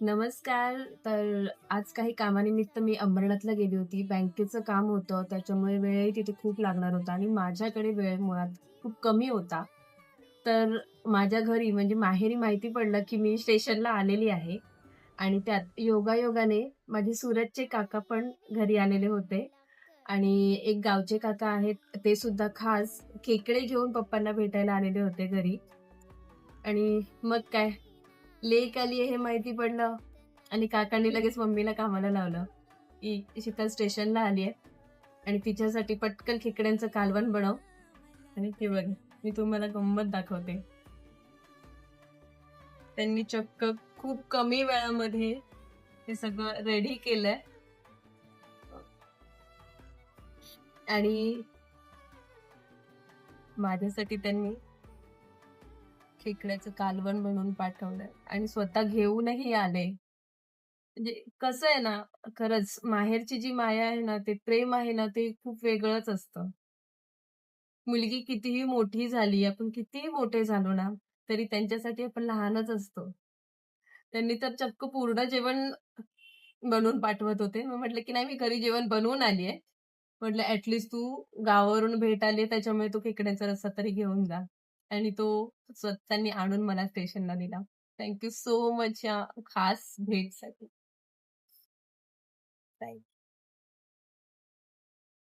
नमस्कार. तर आज काही कामानिमित्त मी अंबरनाथला गेली होती. बँकेचं काम होतं, त्याच्यामुळे वेळही तिथे खूप लागणार होता आणि माझ्याकडे वेळ मुळात खूप कमी होता. तर माझ्या घरी म्हणजे माहेरी माहिती पडलं, की मी स्टेशनला आलेली आहे आणि त्यात योगायोगाने माझे सुरतचे काका पण घरी आलेले होते आणि एक गावचे काका आहेत, ते सुद्धा खास खेकडे घेऊन पप्पांना भेटायला आलेले होते घरी आणि मग काय लेक आली आहे हे माहिती पडलं आणि काकांनी लगेच मम्मीला कामाला लावलं, की शीतल स्टेशनला आली आहे आणि तिच्यासाठी पटकन खेकड्यांचं कालवण बनव आणि ते बघ, मी तुम्हाला गंमत दाखवते. त्यांनी चक्क खूप कमी वेळामध्ये हे सगळं रेडी केलंय आणि माझ्यासाठी त्यांनी खेकड्याचं कालवण बनवून पाठवलंय आणि स्वतः घेऊनही आले. म्हणजे कसं आहे ना, खरंच माहेरची जी माया आहे ना, ते प्रेम आहे ना, ते खूप वेगळंच असतं. मुलगी कितीही मोठी झाली, आपण कितीही मोठे झालो ना, तरी त्यांच्यासाठी आपण लहानच असतो. त्यांनी तर चक्क पूर्ण जेवण बनवून पाठवत होते. मग म्हटलं, की "नाही, मी घरी जेवण बनवून आली आहे." म्हटलं, तू गावावरून भेट आली आहे, त्याच्यामुळे तू खेकड्याचा रस्सा तरी घेऊन जा." आणि तो त्यांनी आणून मला स्टेशनला दिला. थँक सो मच या खास भेटसाठी. थँक